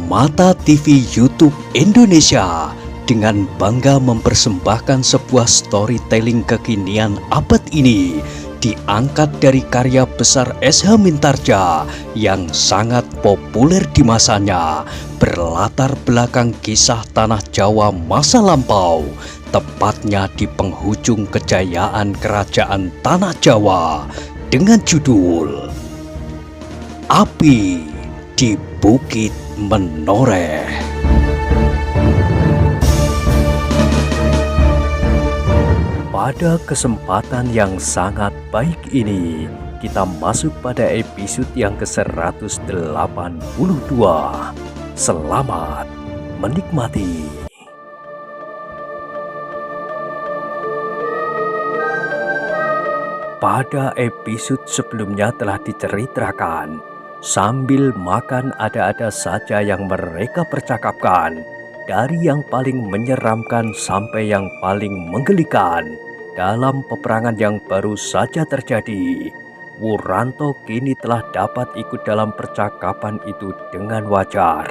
Mata TV YouTube Indonesia dengan bangga mempersembahkan sebuah storytelling kekinian abad ini diangkat dari karya besar S.H. Mintarja yang sangat populer di masanya, berlatar belakang kisah tanah Jawa masa lampau, tepatnya di penghujung kejayaan kerajaan tanah Jawa dengan judul Api di Bukit Menoreh. Pada kesempatan yang sangat baik ini, kita masuk pada episode yang ke-182. Selamat menikmati. Pada episode sebelumnya telah diceritakan, sambil makan ada-ada saja yang mereka percakapkan, dari yang paling menyeramkan sampai yang paling menggelikan. Dalam peperangan yang baru saja terjadi, Wuranto kini telah dapat ikut dalam percakapan itu dengan wajar.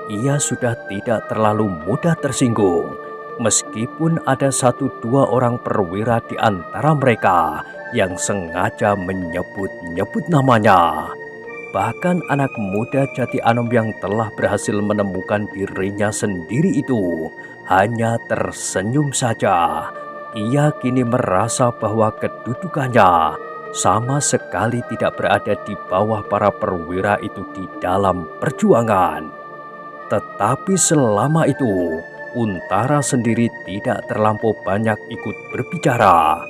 Ia sudah tidak terlalu mudah tersinggung, meskipun ada 1-2 orang perwira di antara mereka yang sengaja menyebut-nyebut namanya. Bahkan anak muda Jati Anom yang telah berhasil menemukan dirinya sendiri itu hanya tersenyum saja. Ia kini merasa bahwa kedudukannya sama sekali tidak berada di bawah para perwira itu di dalam perjuangan. Tetapi selama itu, Untara sendiri tidak terlampau banyak ikut berbicara.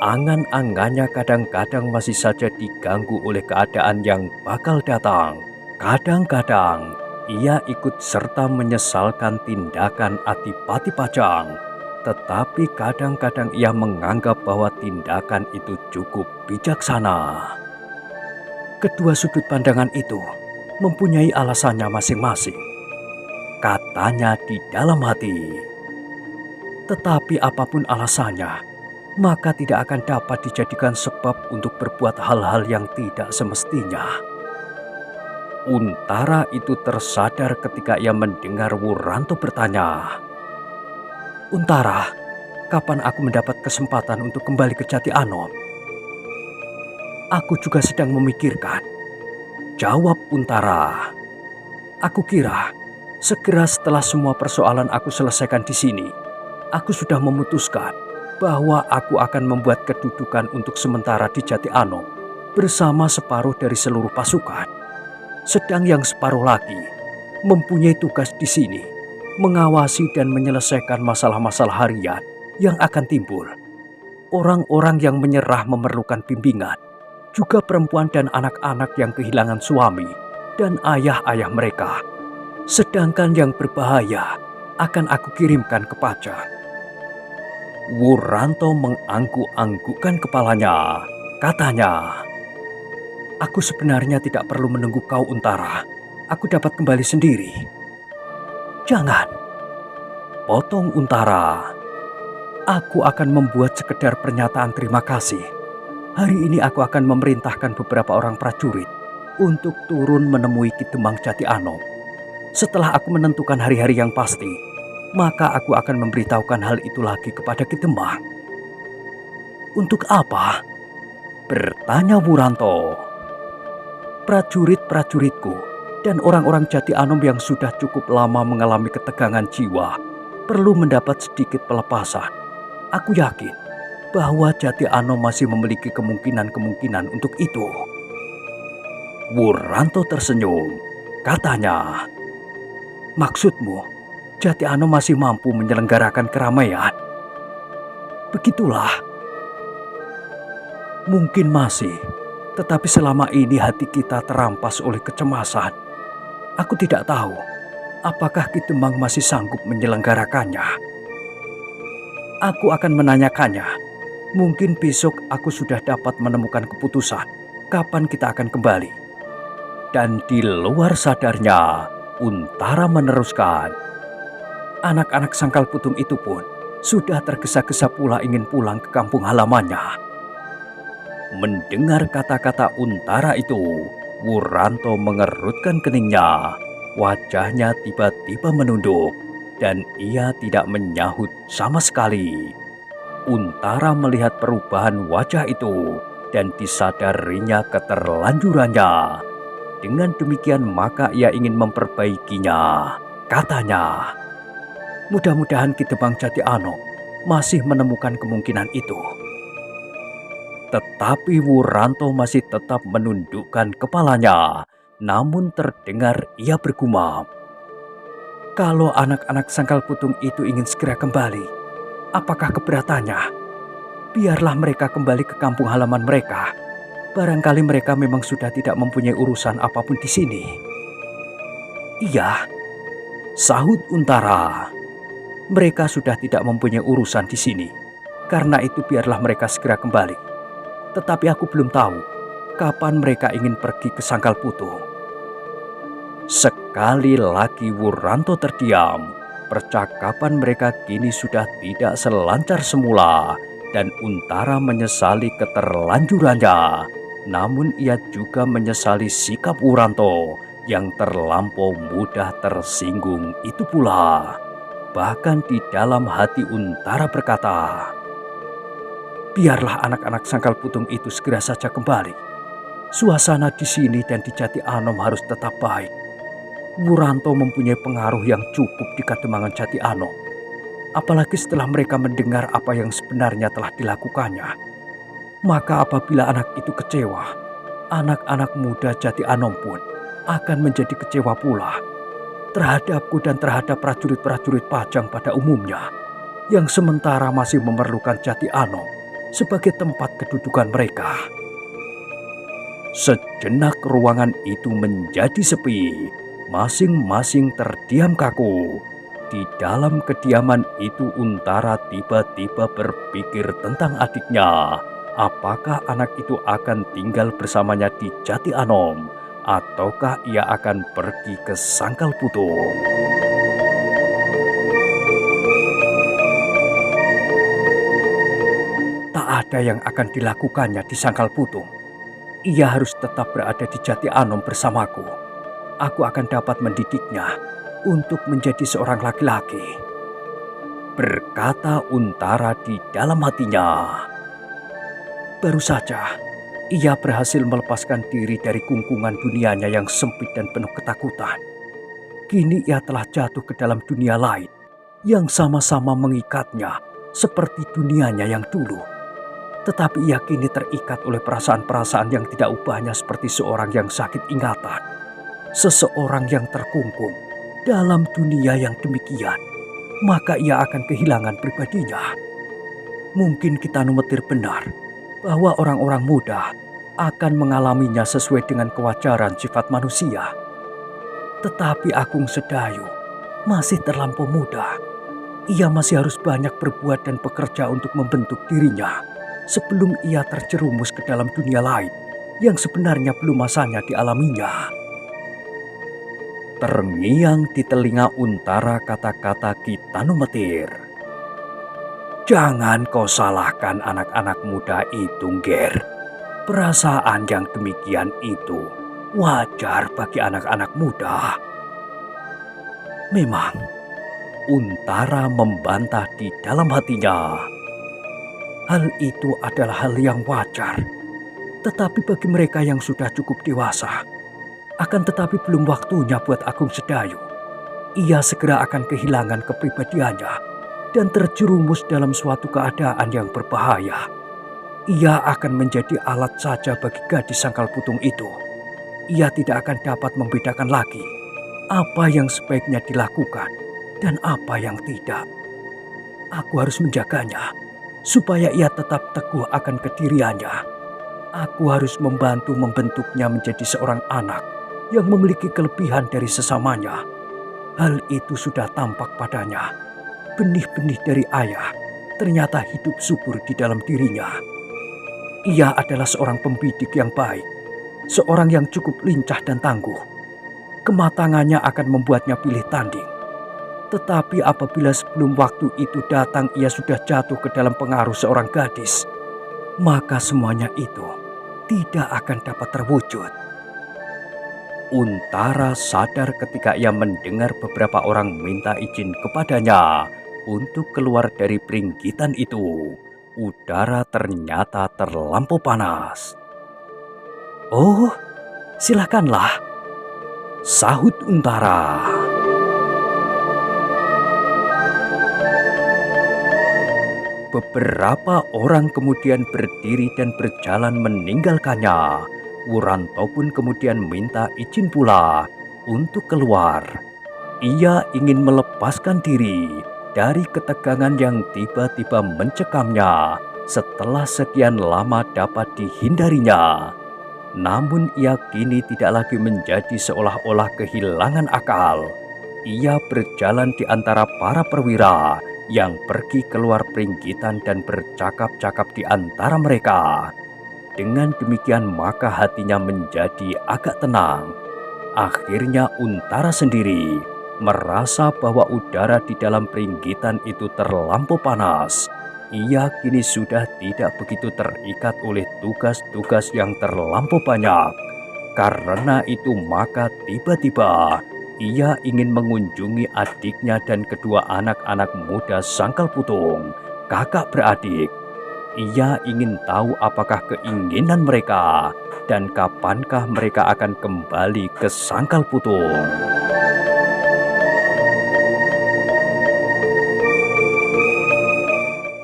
Angan-angannya kadang-kadang masih saja diganggu oleh keadaan yang bakal datang. Kadang-kadang ia ikut serta menyesalkan tindakan Adipati Pajang, tetapi kadang-kadang ia menganggap bahwa tindakan itu cukup bijaksana. Kedua sudut pandangan itu mempunyai alasannya masing-masing, katanya di dalam hati. Tetapi apapun alasannya, maka tidak akan dapat dijadikan sebab untuk berbuat hal-hal yang tidak semestinya. Untara itu tersadar ketika ia mendengar Wuranto bertanya, "Untara, kapan aku mendapat kesempatan untuk kembali ke Jati Anom?" "Aku juga sedang memikirkan," jawab Untara. "Aku kira segera setelah semua persoalan aku selesaikan di sini, aku sudah memutuskan bahwa aku akan membuat kedudukan untuk sementara di Jati Anom bersama separuh dari seluruh pasukan. Sedang yang separuh lagi mempunyai tugas di sini, mengawasi dan menyelesaikan masalah-masalah harian yang akan timbul. Orang-orang yang menyerah memerlukan bimbingan, juga perempuan dan anak-anak yang kehilangan suami dan ayah-ayah mereka. Sedangkan yang berbahaya akan aku kirimkan ke Pajang." Wuranto mengangguk-anggukkan kepalanya. Katanya, "Aku sebenarnya tidak perlu menunggu kau, Untara. Aku dapat kembali sendiri." "Jangan," potong Untara. "Aku akan membuat sekedar pernyataan terima kasih. Hari ini aku akan memerintahkan beberapa orang prajurit untuk turun menemui Ki Demang Jati Anom. Setelah aku menentukan hari-hari yang pasti, maka aku akan memberitahukan hal itu lagi kepada Ki Demang." "Untuk apa?" bertanya Wuranto. "Prajurit-prajuritku dan orang-orang Jati Anom yang sudah cukup lama mengalami ketegangan jiwa perlu mendapat sedikit pelepasan. Aku yakin bahwa Jati Anom masih memiliki kemungkinan-kemungkinan untuk itu." Wuranto tersenyum. Katanya, "Maksudmu, Jati Anom masih mampu menyelenggarakan keramaian?" "Begitulah." "Mungkin masih, tetapi selama ini hati kita terampas oleh kecemasan. Aku tidak tahu apakah Ki Demang masih sanggup menyelenggarakannya. Aku akan menanyakannya. Mungkin besok aku sudah dapat menemukan keputusan kapan kita akan kembali." Dan di luar sadarnya, Untara meneruskan, "Anak-anak Sangkal Putung itu pun sudah tergesa-gesa pula ingin pulang ke kampung halamannya." Mendengar kata-kata Untara itu, Wuranto mengerutkan keningnya. Wajahnya tiba-tiba menunduk dan ia tidak menyahut sama sekali. Untara melihat perubahan wajah itu dan disadarinya keterlanjurannya. Dengan demikian maka ia ingin memperbaikinya. Katanya, mudah-mudahan Ki Tebang Jati Anom masih menemukan kemungkinan itu. Tetapi Wuranto masih tetap menundukkan kepalanya. Namun terdengar ia bergumam, kalau anak-anak Sangkal Putung itu ingin segera kembali, apakah keberatannya? Biarlah mereka kembali ke kampung halaman mereka. Barangkali mereka memang sudah tidak mempunyai urusan apapun di sini. Iya, sahut Untara. Mereka sudah tidak mempunyai urusan di sini. Karena itu biarlah mereka segera kembali. Tetapi aku belum tahu kapan mereka ingin pergi ke Sangkal Putung. Sekali lagi Wuranto terdiam. Percakapan mereka kini sudah tidak selancar semula dan Untara menyesali keterlanjurannya. Namun ia juga menyesali sikap Wuranto yang terlampau mudah tersinggung itu pula. Bahkan di dalam hati Untara berkata, biarlah anak-anak Sangkal Putung itu segera saja kembali. Suasana di sini dan di Jati Anom harus tetap baik. Wuranto mempunyai pengaruh yang cukup di Kademangan Jati Anom. Apalagi setelah mereka mendengar apa yang sebenarnya telah dilakukannya. Maka apabila anak itu kecewa, anak-anak muda Jati Anom pun akan menjadi kecewa pula terhadapku dan terhadap prajurit-prajurit Pajang pada umumnya, yang sementara masih memerlukan Jati Anom sebagai tempat kedudukan mereka. Sejenak ruangan itu menjadi sepi, masing-masing terdiam kaku. Di dalam kediaman itu Untara tiba-tiba berpikir tentang adiknya. Apakah anak itu akan tinggal bersamanya di Jati Anom, ataukah ia akan pergi ke Sangkal Putung? Tak ada yang akan dilakukannya di Sangkal Putung. Ia harus tetap berada di Jati Anom bersamaku. Aku akan dapat mendidiknya untuk menjadi seorang laki-laki, berkata Untara di dalam hatinya. Baru saja ia berhasil melepaskan diri dari kungkungan dunianya yang sempit dan penuh ketakutan. Kini ia telah jatuh ke dalam dunia lain yang sama-sama mengikatnya seperti dunianya yang dulu. Tetapi ia kini terikat oleh perasaan-perasaan yang tidak ubahnya seperti seorang yang sakit ingatan. Seseorang yang terkungkung dalam dunia yang demikian, maka ia akan kehilangan pribadinya. Mungkin Ki Tanumetir benar bahwa orang-orang muda akan mengalaminya sesuai dengan kewajaran sifat manusia. Tetapi Agung Sedayu masih terlampau muda. Ia masih harus banyak berbuat dan bekerja untuk membentuk dirinya sebelum ia terjerumus ke dalam dunia lain yang sebenarnya belum masanya dialaminya. Terngiang di telinga Untara kata-kata Ki Tanumetir. Jangan kau salahkan anak-anak muda itu, Ger. Perasaan yang demikian itu wajar bagi anak-anak muda. Memang, Untara membantah di dalam hatinya. Hal itu adalah hal yang wajar. Tetapi bagi mereka yang sudah cukup dewasa, akan tetapi belum waktunya buat Agung Sedayu. Ia segera akan kehilangan kepribadiannya dan terjerumus dalam suatu keadaan yang berbahaya. Ia akan menjadi alat saja bagi gadis Sangkal Putung itu. Ia tidak akan dapat membedakan lagi apa yang sebaiknya dilakukan dan apa yang tidak. Aku harus menjaganya supaya ia tetap teguh akan kediriannya. Aku harus membantu membentuknya menjadi seorang anak yang memiliki kelebihan dari sesamanya. Hal itu sudah tampak padanya. Benih-benih dari ayah ternyata hidup subur di dalam dirinya. Ia adalah seorang pembidik yang baik, seorang yang cukup lincah dan tangguh. Kematangannya akan membuatnya pilih tanding. Tetapi apabila sebelum waktu itu datang ia sudah jatuh ke dalam pengaruh seorang gadis, maka semuanya itu tidak akan dapat terwujud. Untara sadar ketika ia mendengar beberapa orang minta izin kepadanya untuk keluar dari peringgitan itu. Udara ternyata terlampau panas. "Oh, silakanlah," sahut Untara. Beberapa orang kemudian berdiri dan berjalan meninggalkannya. Wuranto pun kemudian minta izin pula untuk keluar. Ia ingin melepaskan diri dari ketegangan yang tiba-tiba mencekamnya setelah sekian lama dapat dihindarinya. Namun ia kini tidak lagi menjadi seolah-olah kehilangan akal. Ia berjalan di antara para perwira yang pergi keluar peringgitan dan bercakap-cakap di antara mereka. Dengan demikian maka hatinya menjadi agak tenang. Akhirnya Untara sendiri merasa bahwa udara di dalam peringgitan itu terlampau panas. Ia kini sudah tidak begitu terikat oleh tugas-tugas yang terlampau banyak. Karena itu maka tiba-tiba ia ingin mengunjungi adiknya dan kedua anak-anak muda Sangkalputung, kakak beradik. Ia ingin tahu apakah keinginan mereka dan kapankah mereka akan kembali ke Sangkalputung.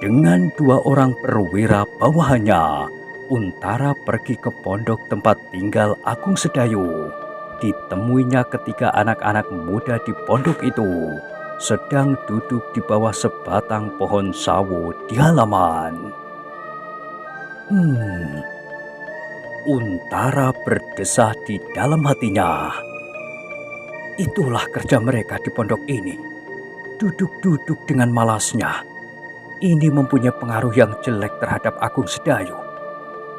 Dengan dua orang perwira bawahannya, Untara pergi ke pondok tempat tinggal Agung Sedayu. Ditemuinya ketika anak-anak muda di pondok itu sedang duduk di bawah sebatang pohon sawo di halaman. Untara berdesah di dalam hatinya. Itulah kerja mereka di pondok ini. Duduk-duduk dengan malasnya. Ini mempunyai pengaruh yang jelek terhadap Agung Sedayu.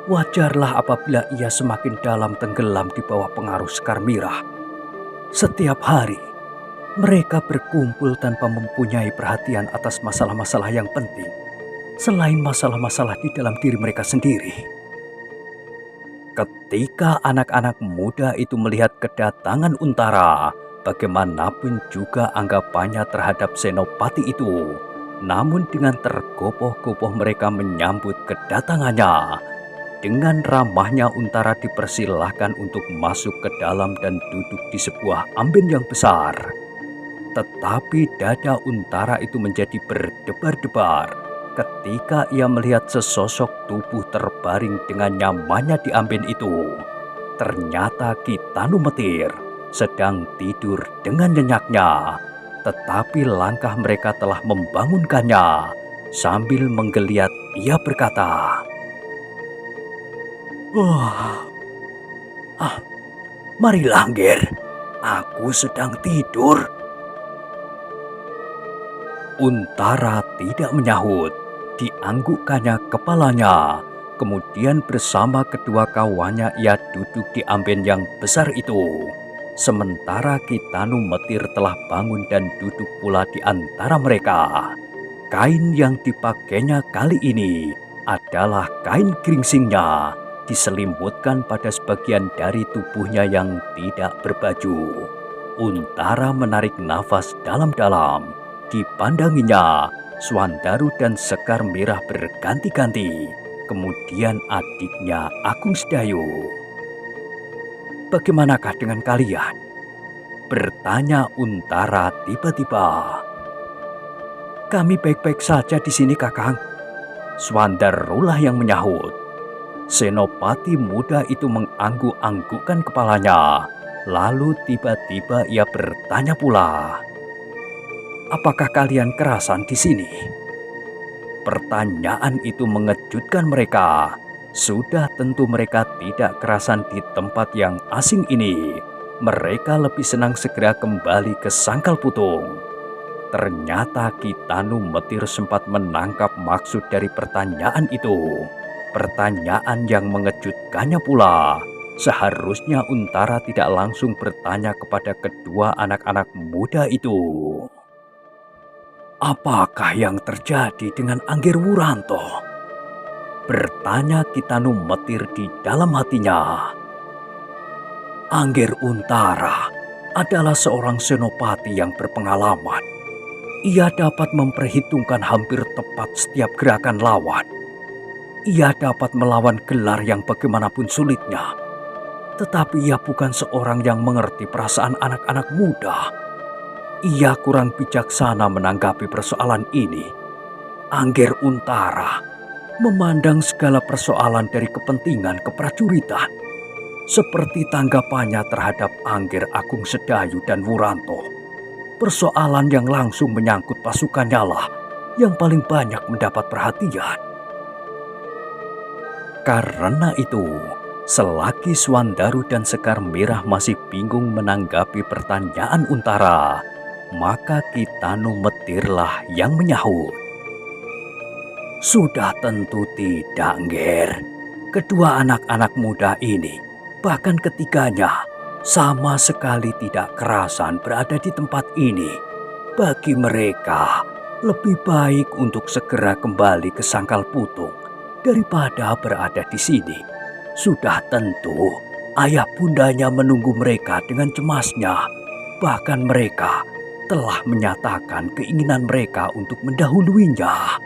Wajarlah apabila ia semakin dalam tenggelam di bawah pengaruh Sekar Mirah. Setiap hari, mereka berkumpul tanpa mempunyai perhatian atas masalah-masalah yang penting, selain masalah-masalah di dalam diri mereka sendiri. Ketika anak-anak muda itu melihat kedatangan Untara, bagaimanapun juga anggapannya terhadap Senopati itu, namun dengan tergopoh-gopoh mereka menyambut kedatangannya. Dengan ramahnya Untara dipersilahkan untuk masuk ke dalam dan duduk di sebuah amben yang besar. Tetapi dada Untara itu menjadi berdebar-debar ketika ia melihat sesosok tubuh terbaring dengan nyamannya di amben itu. Ternyata Ki Tanumetir sedang tidur dengan nyenyaknya. Tetapi langkah mereka telah membangunkannya. Sambil menggeliat ia berkata, marilah Angger, aku sedang tidur." Untara tidak menyahut, dianggukkannya kepalanya. Kemudian bersama kedua kawannya ia duduk di amben yang besar itu. Sementara Ki Tanumetir telah bangun dan duduk pula di antara mereka. Kain yang dipakainya kali ini adalah kain geringsingnya, diselimutkan pada sebagian dari tubuhnya yang tidak berbaju. Untara menarik nafas dalam-dalam. Dipandanginya, Swandaru dan Sekar Mirah berganti-ganti. Kemudian adiknya Agung Sedayu. "Bagaimanakah dengan kalian?" bertanya Untara tiba-tiba. "Kami baik-baik saja di sini, Kakang," Swandarulah yang menyahut. Senopati muda itu mengangguk-anggukkan kepalanya. Lalu tiba-tiba ia bertanya pula, "Apakah kalian kerasan di sini?" Pertanyaan itu mengejutkan mereka. Sudah tentu mereka tidak kerasan di tempat yang asing ini. Mereka lebih senang segera kembali ke Sangkalputung. Ternyata Ki Tanumetir sempat menangkap maksud dari pertanyaan itu. Pertanyaan yang mengejutkannya pula. Seharusnya Untara tidak langsung bertanya kepada kedua anak-anak muda itu. "Apakah yang terjadi dengan Angger Wuranto?" bertanya Ki Tanumetir di dalam hatinya. Angger Untara adalah seorang senopati yang berpengalaman. Ia dapat memperhitungkan hampir tepat setiap gerakan lawan. Ia dapat melawan gelar yang bagaimanapun sulitnya. Tetapi ia bukan seorang yang mengerti perasaan anak-anak muda. Ia kurang bijaksana menanggapi persoalan ini. Angger Untara memandang segala persoalan dari kepentingan keprajuritan. Seperti tanggapannya terhadap Angger Agung Sedayu dan Wuranto. Persoalan yang langsung menyangkut pasukannya lah yang paling banyak mendapat perhatian. Karena itu, selagi Swandaru dan Sekar Merah masih bingung menanggapi pertanyaan Untara, maka Kitanu Metirlah yang menyahut. Sudah tentu tidak, Ngger. Kedua anak-anak muda ini, bahkan ketiganya, sama sekali tidak kerasan berada di tempat ini. Bagi mereka, lebih baik untuk segera kembali ke Sangkal Putung daripada berada di sini. Sudah tentu, ayah bundanya menunggu mereka dengan cemasnya. Bahkan mereka telah menyatakan keinginan mereka untuk mendahuluinya.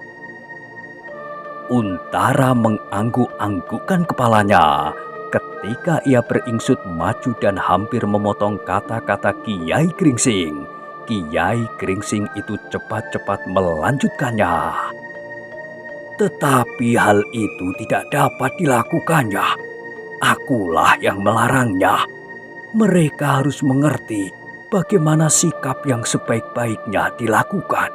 Untara mengangguk-anggukkan kepalanya ketika ia beringsut maju dan hampir memotong kata-kata Kiai Gringsing. Kiai Gringsing itu cepat-cepat melanjutkannya. Tetapi hal itu tidak dapat dilakukannya. Akulah yang melarangnya. Mereka harus mengerti bagaimana sikap yang sebaik-baiknya dilakukan.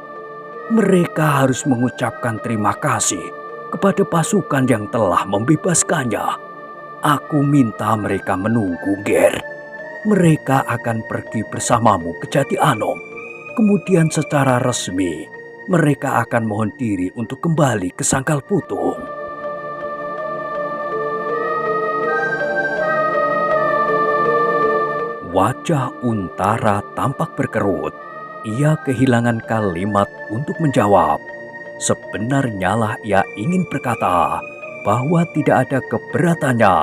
Mereka harus mengucapkan terima kasih kepada pasukan yang telah membebaskannya. Aku minta mereka menunggu, Ger. Mereka akan pergi bersamamu ke Jati Anom. Kemudian secara resmi, mereka akan mohon diri untuk kembali ke Sangkal Putung. Wajah Untara tampak berkerut. Ia kehilangan kalimat untuk menjawab. Sebenarnya lah ia ingin berkata bahwa tidak ada keberatannya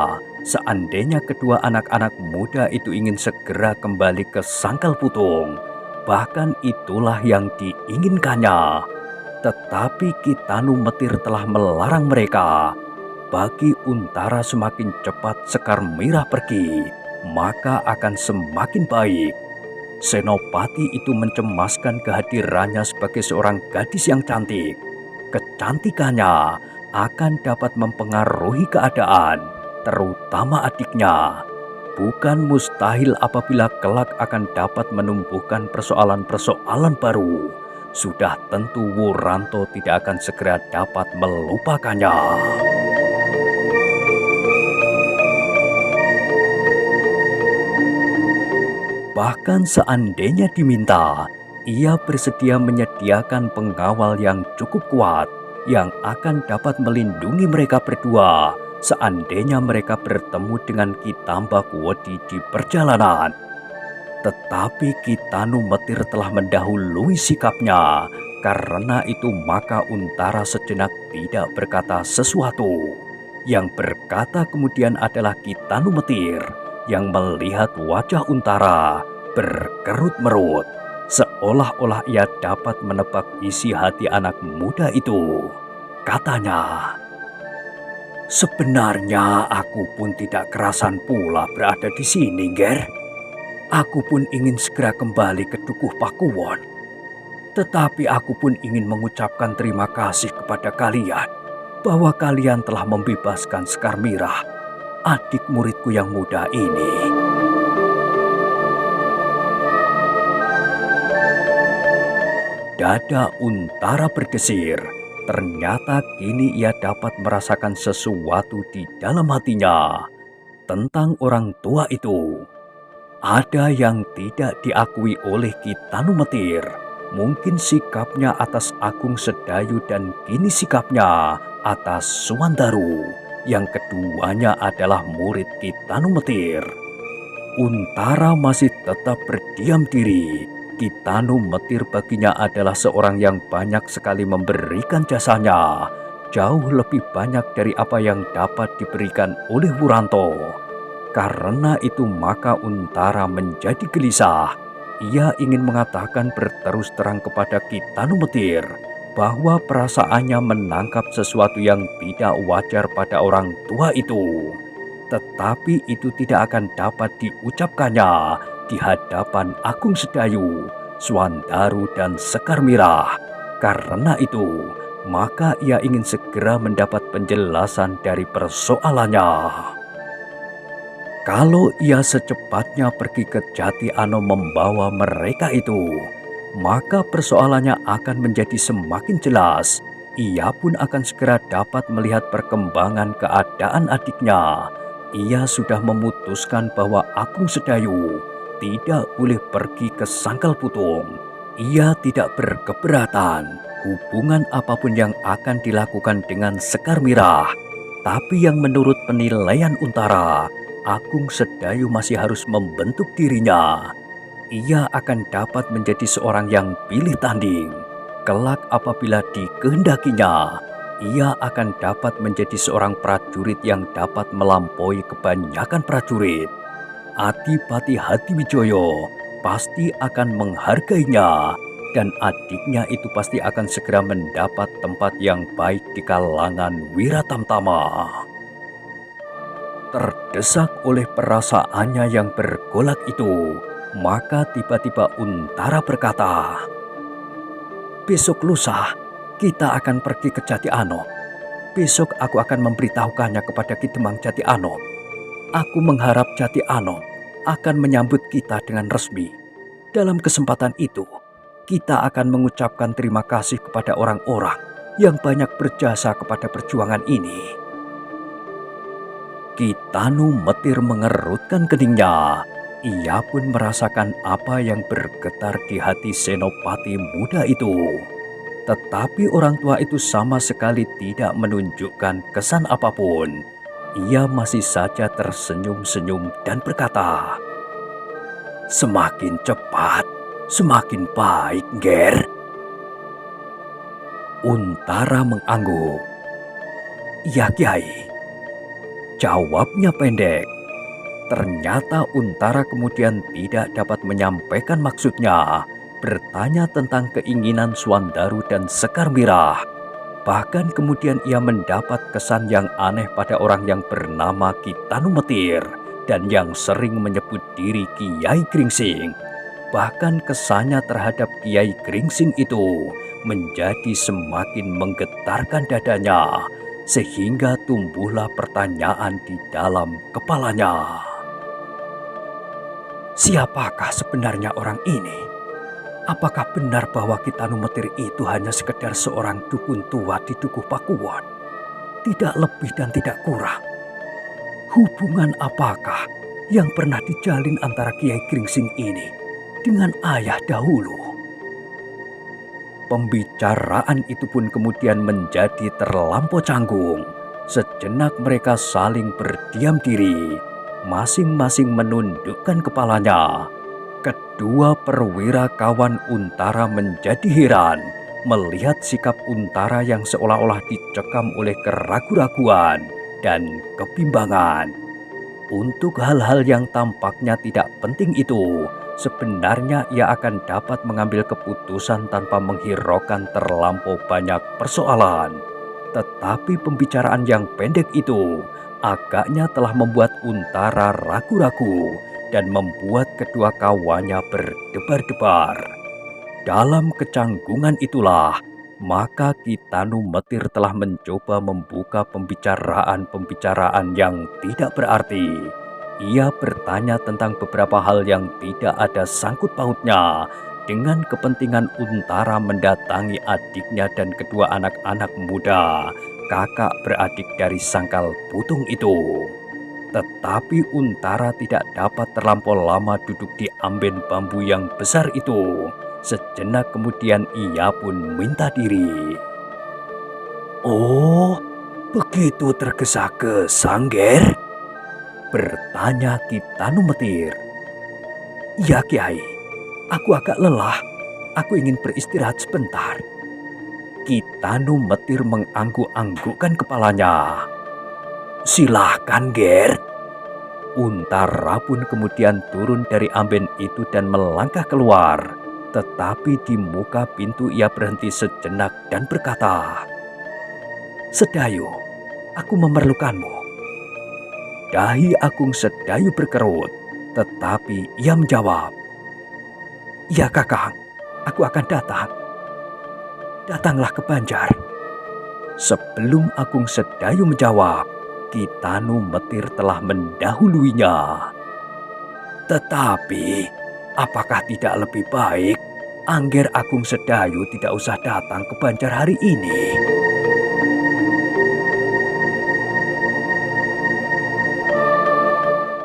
seandainya kedua anak-anak muda itu ingin segera kembali ke Sangkal Putung. Bahkan itulah yang diinginkannya. Tetapi Kitanu Metir telah melarang mereka. Bagi Untara semakin cepat Sekar Merah pergi, maka akan semakin baik. Senopati itu mencemaskan kehadirannya sebagai seorang gadis yang cantik. Kecantikannya akan dapat mempengaruhi keadaan, terutama adiknya. Bukan mustahil apabila kelak akan dapat menumbuhkan persoalan-persoalan baru. Sudah tentu Wuranto tidak akan segera dapat melupakannya. Bahkan seandainya diminta, ia bersedia menyediakan pengawal yang cukup kuat yang akan dapat melindungi mereka berdua seandainya mereka bertemu dengan Ki Tambak Wedi di perjalanan. Tetapi Kitanu Metir telah mendahului sikapnya. Karena itu maka Untara sejenak tidak berkata sesuatu. Yang berkata kemudian adalah Kitanu Metir yang melihat wajah Untara berkerut-merut, seolah-olah ia dapat menebak isi hati anak muda itu. Katanya, "Sebenarnya aku pun tidak kerasan pula berada di sini, Ger. Aku pun ingin segera kembali ke Dukuh Pakuwon. Tetapi aku pun ingin mengucapkan terima kasih kepada kalian bahwa kalian telah membebaskan Sekar Merah, adik muridku yang muda ini." Dada Untara berdesir. Ternyata kini ia dapat merasakan sesuatu di dalam hatinya tentang orang tua itu. Ada yang tidak diakui oleh Kitanu Metir. Mungkin sikapnya atas Agung Sedayu dan kini sikapnya atas Swandaru. Yang keduanya adalah murid Kitanu Metir. Untara masih tetap berdiam diri. Kitanu Metir baginya adalah seorang yang banyak sekali memberikan jasanya. Jauh lebih banyak dari apa yang dapat diberikan oleh Wuranto. Karena itu maka Untara menjadi gelisah. Ia ingin mengatakan berterus terang kepada Ki Tanumetir bahwa perasaannya menangkap sesuatu yang tidak wajar pada orang tua itu. Tetapi itu tidak akan dapat diucapkannya di hadapan Agung Sedayu, Swandaru, dan Sekar Mirah. Karena itu, maka ia ingin segera mendapat penjelasan dari persoalannya. Kalau ia secepatnya pergi ke Jati Ano membawa mereka itu, maka persoalannya akan menjadi semakin jelas. Ia pun akan segera dapat melihat perkembangan keadaan adiknya. Ia sudah memutuskan bahwa Agung Sedayu tidak boleh pergi ke Sangkal Putung. Ia tidak berkeberatan hubungan apapun yang akan dilakukan dengan Sekar Mirah. Tapi yang menurut penilaian Untara, Agung Sedayu masih harus membentuk dirinya. Ia akan dapat menjadi seorang yang pilih tanding. Kelak apabila dikehendakinya, ia akan dapat menjadi seorang prajurit yang dapat melampaui kebanyakan prajurit. Adipati Hadiwijoyo pasti akan menghargainya, dan adiknya itu pasti akan segera mendapat tempat yang baik di kalangan Wiratamtama. Terdesak oleh perasaannya yang bergolak itu, maka tiba-tiba Untara berkata, "Besok lusa kita akan pergi ke Jati Ano. Besok aku akan memberitahukannya kepada Ki Demang Jati Ano. Aku mengharap Jati Ano akan menyambut kita dengan resmi. Dalam kesempatan itu, kita akan mengucapkan terima kasih kepada orang-orang yang banyak berjasa kepada perjuangan ini." Ki Tanumetir mengerutkan keningnya. Ia pun merasakan apa yang bergetar di hati senopati muda itu. Tetapi orang tua itu sama sekali tidak menunjukkan kesan apapun. Ia masih saja tersenyum-senyum dan berkata, "Semakin cepat, semakin baik, Nger." Untara mengangguk. "Ya, Kiai." Jawabnya pendek. Ternyata Untara kemudian tidak dapat menyampaikan maksudnya, bertanya tentang keinginan Swandaru dan Sekar Mirah. Bahkan kemudian ia mendapat kesan yang aneh pada orang yang bernama Ki Tanumetir dan yang sering menyebut diri Kiai Gringsing. Bahkan kesannya terhadap Kiai Gringsing itu menjadi semakin menggetarkan dadanya, sehingga tumbuhlah pertanyaan di dalam kepalanya. Siapakah sebenarnya orang ini? Apakah benar bahwa Ki Tanumetir itu hanya sekedar seorang dukun tua di Dukuh Pakuwon? Tidak lebih dan tidak kurang. Hubungan apakah yang pernah dijalin antara Kiai Gringsing ini dengan ayah dahulu? Pembicaraan itu pun kemudian menjadi terlampau canggung. Sejenak mereka saling berdiam diri, masing-masing menundukkan kepalanya. Kedua perwira kawan Untara menjadi heran melihat sikap Untara yang seolah-olah dicekam oleh keraguan-raguan dan kebimbangan. Untuk hal-hal yang tampaknya tidak penting itu, sebenarnya ia akan dapat mengambil keputusan tanpa menghiraukan terlampau banyak persoalan. Tetapi pembicaraan yang pendek itu agaknya telah membuat Untara ragu-ragu dan membuat kedua kawannya berdebar-debar. Dalam kecanggungan itulah, maka Ki Tanumetir telah mencoba membuka pembicaraan-pembicaraan yang tidak berarti. Ia bertanya tentang beberapa hal yang tidak ada sangkut pautnya dengan kepentingan Untara mendatangi adiknya dan kedua anak-anak muda, kakak beradik dari Sangkal Putung itu. Tetapi Untara tidak dapat terlampau lama duduk di amben bambu yang besar itu. Sejenak kemudian ia pun minta diri. "Oh, begitu tergesa-gesa, Nger?" bertanya Ki Tanumetir. "Ya, Kiai, aku agak lelah. Aku ingin beristirahat sebentar." Ki Tanumetir mengangguk-anggukkan kepalanya. "Silahkan, Nger." Untara pun kemudian turun dari amben itu dan melangkah keluar. Tetapi di muka pintu ia berhenti sejenak dan berkata, "Sedayu, aku memerlukanmu." Dahi Agung Sedayu berkerut, tetapi ia menjawab, "Ya Kakang, aku akan datang." "Datanglah ke Banjar." Sebelum Agung Sedayu menjawab, Kitanu Metir telah mendahuluinya. "Tetapi, apakah tidak lebih baik Angger Agung Sedayu tidak usah datang ke Banjar hari ini?"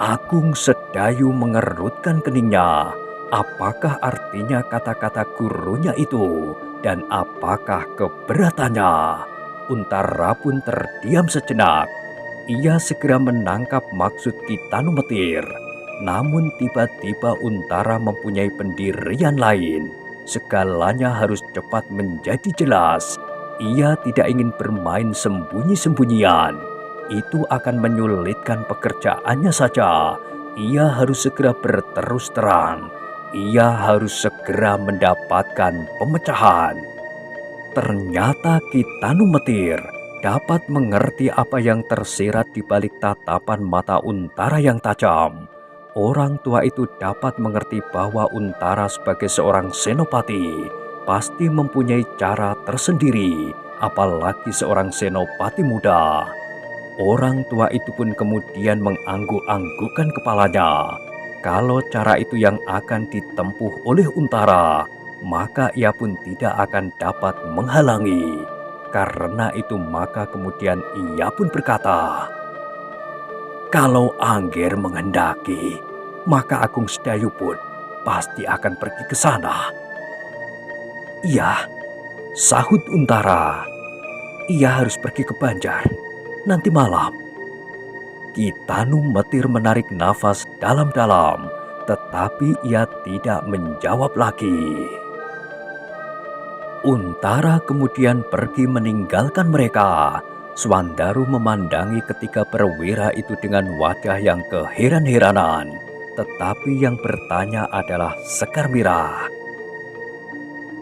Agung Sedayu mengerutkan keningnya. Apakah artinya kata-kata gurunya itu? Dan apakah keberatannya? Untara pun terdiam sejenak. Ia segera menangkap maksud Kitanu Metir. Namun tiba-tiba Untara mempunyai pendirian lain. Segalanya harus cepat menjadi jelas. Ia tidak ingin bermain sembunyi-sembunyian. Itu akan menyulitkan pekerjaannya saja. Ia harus segera berterus terang. Ia harus segera mendapatkan pemecahan. Ternyata Kitanu Metir dapat mengerti apa yang tersirat di balik tatapan mata Untara yang tajam. Orang tua itu dapat mengerti bahwa Untara sebagai seorang senopati pasti mempunyai cara tersendiri, apalagi seorang senopati muda. Orang tua itu pun kemudian mengangguk-anggukkan kepalanya. Kalau cara itu yang akan ditempuh oleh Untara, maka ia pun tidak akan dapat menghalangi. Karena itu maka kemudian ia pun berkata, "Kalau Angger menghendaki, maka Agung Sedayu pun pasti akan pergi ke sana." "Iya," sahut Untara. "Ia harus pergi ke Banjar nanti malam." Kitanu Metir menarik nafas dalam-dalam, tetapi ia tidak menjawab lagi. Untara kemudian pergi meninggalkan mereka. Swandaru memandangi ketiga perwira itu dengan wajah yang keheran-heranan, tetapi yang bertanya adalah Sekar Mirah.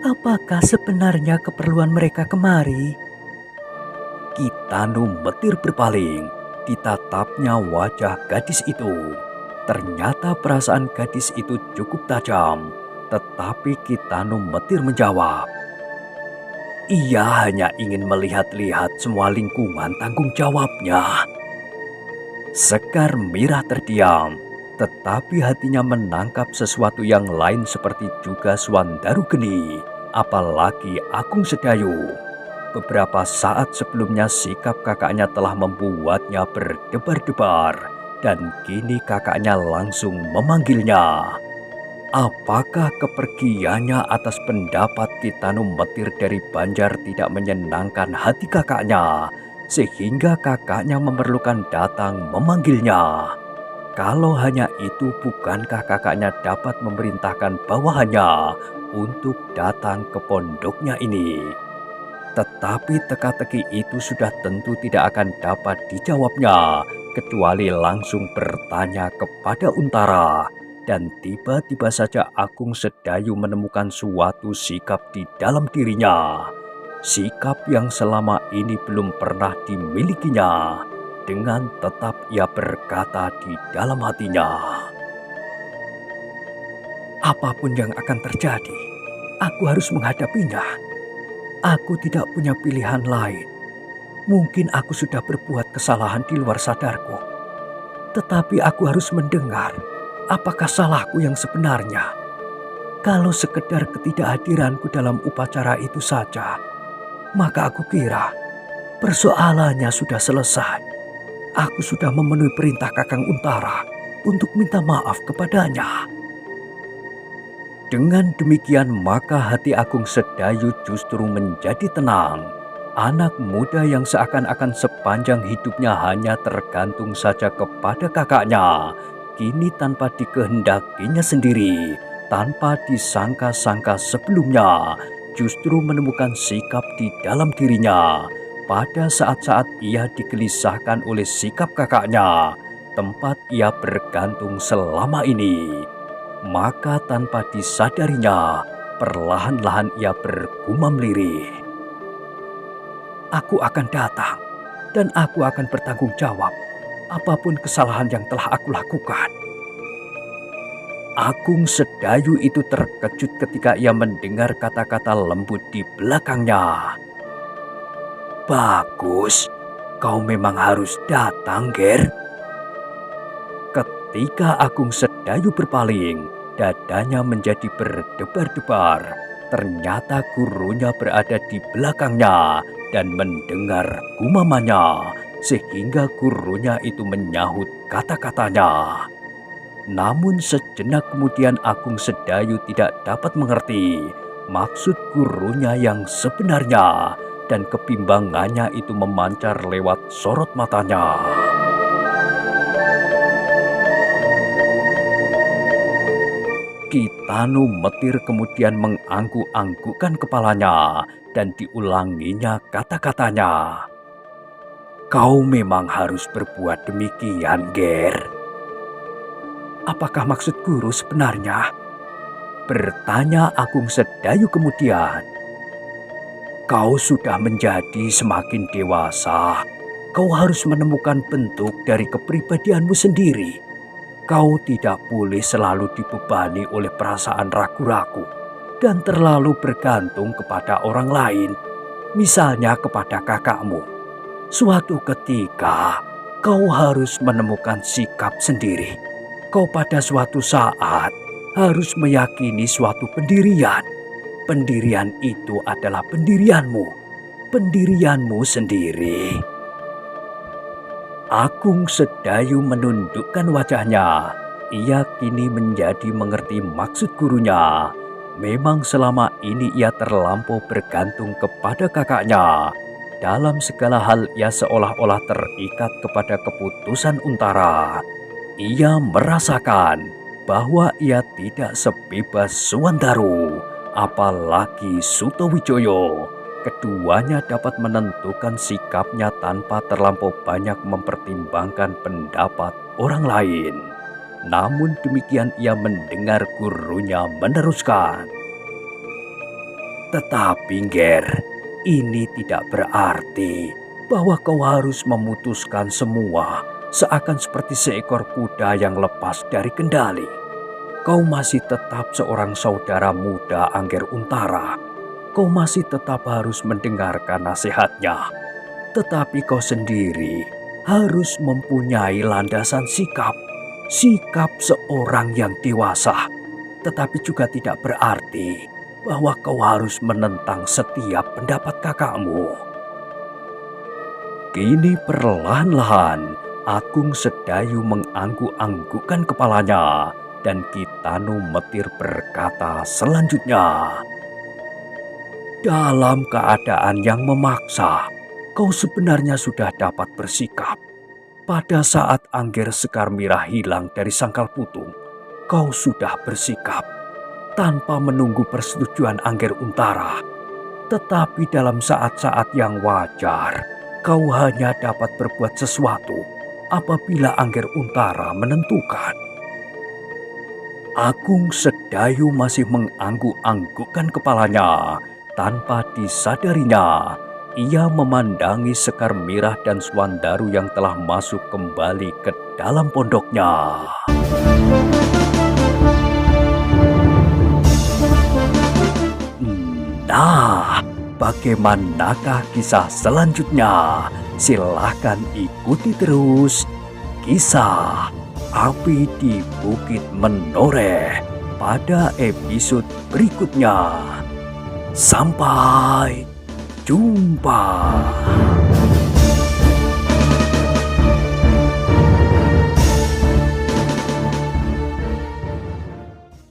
"Apakah sebenarnya keperluan mereka kemari?" Kitanu Metir berpaling. Ditatapnya wajah gadis itu. Ternyata perasaan gadis itu cukup tajam. Tetapi Kitanu Metir menjawab, "Ia hanya ingin melihat-lihat semua lingkungan tanggung jawabnya." Sekar Mirah terdiam. Tetapi hatinya menangkap sesuatu yang lain seperti juga Swandaru Geni. Apalagi Agung Sedayu. Beberapa saat sebelumnya sikap kakaknya telah membuatnya berdebar-debar, dan kini kakaknya langsung memanggilnya. Apakah kepergiannya atas pendapat Kitanu Metir dari Banjar tidak menyenangkan hati kakaknya, sehingga kakaknya memerlukan datang memanggilnya? Kalau hanya itu, bukankah kakaknya dapat memerintahkan bawahannya untuk datang ke pondoknya ini? Tetapi teka-teki itu sudah tentu tidak akan dapat dijawabnya, kecuali langsung bertanya kepada Untara. Dan tiba-tiba saja Agung Sedayu menemukan suatu sikap di dalam dirinya. Sikap yang selama ini belum pernah dimilikinya. Dengan tetap ia berkata di dalam hatinya, "Apapun yang akan terjadi, aku harus menghadapinya. Aku tidak punya pilihan lain. Mungkin aku sudah berbuat kesalahan di luar sadarku. Tetapi aku harus mendengar apakah salahku yang sebenarnya. Kalau sekedar ketidakhadiranku dalam upacara itu saja, maka aku kira persoalannya sudah selesai. Aku sudah memenuhi perintah Kakang Untara untuk minta maaf kepadanya." Dengan demikian maka hati Agung Sedayu justru menjadi tenang. Anak muda yang seakan-akan sepanjang hidupnya hanya tergantung saja kepada kakaknya, kini tanpa dikehendakinya sendiri, tanpa disangka-sangka sebelumnya, justru menemukan sikap di dalam dirinya. Pada saat-saat ia digelisahkan oleh sikap kakaknya, tempat ia bergantung selama ini. Maka tanpa disadarinya, perlahan-lahan ia bergumam lirih. Aku akan datang dan aku akan bertanggung jawab apapun kesalahan yang telah aku lakukan. Agung Sedayu itu terkejut ketika ia mendengar kata-kata lembut di belakangnya. Bagus, kau memang harus datang, Ger. Ketika Agung Sedayu berpaling, dadanya menjadi berdebar-debar. Ternyata gurunya berada di belakangnya dan mendengar gumamannya, sehingga gurunya itu menyahut kata-katanya. Namun sejenak kemudian Agung Sedayu tidak dapat mengerti maksud gurunya yang sebenarnya, dan kebimbangannya itu memancar lewat sorot matanya. Kitanu Metir kemudian mengangguk-anggukkan kepalanya dan diulanginya kata-katanya. Kau memang harus berbuat demikian, Ger. Apakah maksud guru sebenarnya? Bertanya Agung Sedayu kemudian. Kau sudah menjadi semakin dewasa. Kau harus menemukan bentuk dari kepribadianmu sendiri. Kau tidak boleh selalu dibebani oleh perasaan ragu-ragu dan terlalu bergantung kepada orang lain, misalnya kepada kakakmu. Suatu ketika, kau harus menemukan sikap sendiri. Kau pada suatu saat harus meyakini suatu pendirian. Pendirian itu adalah pendirianmu sendiri. Agung Sedayu menundukkan wajahnya. Ia kini menjadi mengerti maksud gurunya. Memang selama ini ia terlampau bergantung kepada kakaknya. Dalam segala hal ia seolah-olah terikat kepada keputusan Untara. Ia merasakan bahwa ia tidak sebebas Suwandaru, apalagi Sutowijoyo. Keduanya dapat menentukan sikapnya tanpa terlampau banyak mempertimbangkan pendapat orang lain. Namun demikian ia mendengar gurunya meneruskan. Tetapi Ger, ini tidak berarti bahwa kau harus memutuskan semua seakan seperti seekor kuda yang lepas dari kendali. Kau masih tetap seorang saudara muda Angger Untara. Kau masih tetap harus mendengarkan nasihatnya. Tetapi kau sendiri harus mempunyai landasan sikap. Sikap seorang yang dewasa. Tetapi juga tidak berarti bahwa kau harus menentang setiap pendapat kakakmu. Kini perlahan-lahan Agung Sedayu mengangguk-anggukkan kepalanya dan Kitanu Metir berkata selanjutnya. Dalam keadaan yang memaksa, kau sebenarnya sudah dapat bersikap. Pada saat Angger Sekar Mirah hilang dari Sangkal Putung, kau sudah bersikap tanpa menunggu persetujuan Angger Untara. Tetapi dalam saat-saat yang wajar, kau hanya dapat berbuat sesuatu apabila Angger Untara menentukan. Agung Sedayu masih mengangguk-anggukkan kepalanya. Tanpa disadarinya, ia memandangi Sekar Mirah dan Suwandaru yang telah masuk kembali ke dalam pondoknya. Nah, bagaimanakah kisah selanjutnya? Silahkan ikuti terus kisah Api di Bukit Menoreh pada episode berikutnya. Sampai jumpa.